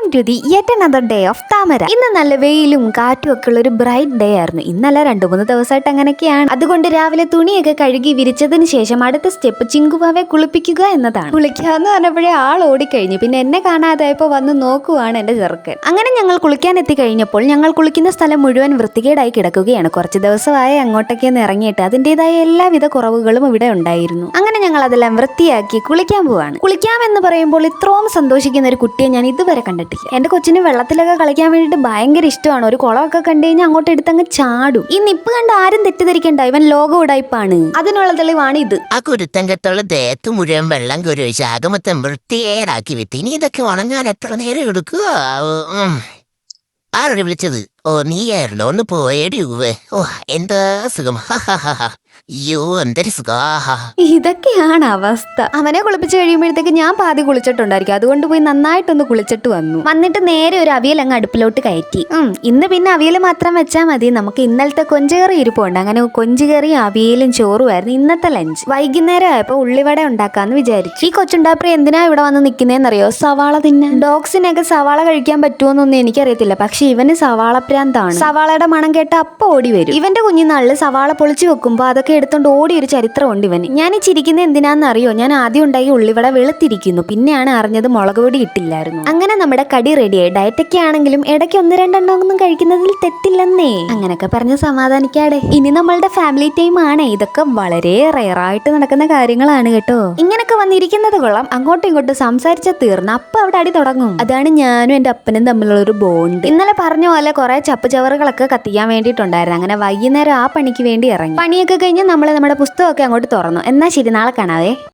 Welcome to the yet another day of Thamara. ഇന്ന് നല്ല വെയിലും കാറ്റും ഒക്കെ ഉള്ള ഒരു ബ്രൈറ്റ് ഡേ ആയിരുന്നു. ഇന്നല്ല 2-3 ദിവസമായിട്ട് അങ്ങനെയൊക്കെയാണ്. അതുകൊണ്ട് രാവിലെ തുണിയൊക്കെ കഴുകി വിരിച്ചതിന് ശേഷം അടുത്ത സ്റ്റെപ്പ് ചിങ്കുവാവെ കുളിപ്പിക്കുക എന്നതാണ്. കുളിക്കാന്ന് പറഞ്ഞപ്പോഴേ ആൾ ഓടിക്കഴിഞ്ഞു. പിന്നെ എന്നെ കാണാതായപ്പോ വന്ന് നോക്കുവാണ് എന്റെ ചെറുക്കൻ. അങ്ങനെ ഞങ്ങൾ കുളിക്കാൻ എത്തിക്കഴിഞ്ഞപ്പോൾ ഞങ്ങൾ കുളിക്കുന്ന സ്ഥലം മുഴുവൻ വൃത്തികേടായി കിടക്കുകയാണ്. കുറച്ച് ദിവസമായി അങ്ങോട്ടൊക്കെ ഒന്ന് ഇറങ്ങിയിട്ട് അതിൻ്റെതായ എല്ലാവിധ കുറവുകളും ഇവിടെ ഉണ്ടായിരുന്നു. അങ്ങനെ ഞങ്ങൾ അതെല്ലാം വൃത്തിയാക്കി കുളിക്കാൻ പോവാണ്. കുളിക്കാമെന്ന് പറയുമ്പോൾ ഇത്രയും സന്തോഷിക്കുന്ന ഒരു കുട്ടിയെ ഞാൻ ഇതുവരെ കണ്ടിട്ടില്ല. എന്റെ കൊച്ചിന് വെള്ളത്തിലൊക്കെ കളിക്കാൻ വേണ്ടിയിട്ട് ഭയങ്കര ഇഷ്ടമാണ്. ഒരു കുളമൊക്കെ കണ്ടു കഴിഞ്ഞാൽ അങ്ങോട്ട് എടുത്തങ്ങ് ചാടും. ഈ നിപ്പ് കണ്ട് ആരും തെറ്റിദ്ധരിക്കണ്ട, ഇവൻ ലോക ഉടായ്പാണ്. അതിനുള്ള തെളിവാണ് ഇത്. ആ കുരുത്തങ്കത്തുള്ള ദേഹത്ത് മുഴുവൻ വെള്ളം കുരുവച്ച് ആകമൊത്തം വൃത്തിയേടാക്കി വിട്ട് ഇനി ഇതൊക്കെ ഉണങ്ങാൻ എത്ര നേരം എടുക്കുക? ആരോട് വിളിച്ചത്? ഓ, നീയായിരുന്നോ? ഒന്ന് പോയേടി. ഓ, എന്താ സുഖം. അയ്യോ, എന്തൊരു സുഖാ. ഇതൊക്കെയാണ് അവസ്ഥ. അവനെ കുളിപ്പിച്ച് കഴിയുമ്പോഴത്തേക്ക് ഞാൻ പാതി കുളിച്ചിട്ടുണ്ടായിരിക്കും. അതുകൊണ്ട് പോയി നന്നായിട്ടൊന്ന് കുളിച്ചിട്ട് വന്നിട്ട് നേരെ ഒരു അവിയൽ അങ്ങ് അടുപ്പിലോട്ട് കയറ്റി. ഇന്ന് പിന്നെ അവിയൽ മാത്രം വെച്ചാൽ മതി. നമുക്ക് ഇന്നലത്തെ കൊഞ്ചുകറി ഇരിപ്പുണ്ട്. അങ്ങനെ കൊഞ്ചുകറിയും അവിയലും ചോറുമായിരുന്നു ഇന്നത്തെ ലഞ്ച്. വൈകുന്നേരം ആയപ്പോൾ ഉള്ളിവട ഉണ്ടാക്കാന്ന് വിചാരിച്ചു. ഈ കൊച്ചുണ്ടാപ്പറി എന്തിനാ ഇവിടെ വന്ന് നിൽക്കുന്നതെന്നറിയോ? സവാള തിന്നാൻ. ഡോഗ്സിനൊക്കെ സവാള കഴിക്കാൻ പറ്റുമോന്നൊന്നും എനിക്കറിയത്തില്ല. പക്ഷെ ഇവന് സവാള പ്രാന്താണ്. സവാളയുടെ മണം കേട്ട അപ്പൊ ഓടി വരും. ഇവന്റെ കുഞ്ഞിനാളില് സവാള പൊളിച്ചു വെക്കുമ്പോ അതൊക്കെ എടുത്തോണ്ട് ഓടി ഒരു ചരിത്രമുണ്ട് ഇവന്. ഞാൻ ഈ ചിരിക്കുന്ന എന്തിനാന്നറിയോ? ഞാൻ ആദ്യം ഉണ്ടായി ഉള്ളിവട വെളുത്തിരിക്കുന്നു. പിന്നെയാണ് അറിഞ്ഞത് മുളക് പൊടി ഇട്ടില്ലായിരുന്നു. അങ്ങനെ നമ്മുടെ കടി റെഡിയായി. ഡയറ്റൊക്കെ ആണെങ്കിലും ഇടയ്ക്ക് 1-2 ഒന്നും കഴിക്കുന്നതിൽ തെറ്റില്ലെന്നേ. അങ്ങനൊക്കെ പറഞ്ഞ് സമാധാനിക്കാടെ. ഇനി നമ്മളുടെ ഫാമിലി ടൈം ആണ്. ഇതൊക്കെ വളരെ റെയറായിട്ട് നടക്കുന്ന കാര്യങ്ങളാണ് കേട്ടോ. ഇങ്ങനൊക്കെ വന്നിരിക്കുന്നത് കൊള്ളാം. അങ്ങോട്ടും ഇങ്ങോട്ടും സംസാരിച്ച തീർന്ന് അപ്പൊ അവിടെ അടി തുടങ്ങും. അതാണ് ഞാനും എന്റെ അപ്പനും തമ്മിലുള്ള ഒരു ബോണ്ട്. ഇന്നലെ പറഞ്ഞ പോലെ കുറെ ചപ്പുചവറുകളൊക്കെ കത്തിക്കാൻ വേണ്ടിയിട്ടുണ്ടായിരുന്നു. അങ്ങനെ വൈകുന്നേരം ആ പണിക്ക് വേണ്ടി ഇറങ്ങി. പണിയൊക്കെ കഴിഞ്ഞ് നമ്മൾ നമ്മുടെ പുസ്തകമൊക്കെ അങ്ങോട്ട് തുറന്നു. എന്നാ ശരി, നാളെ കാണാവേ.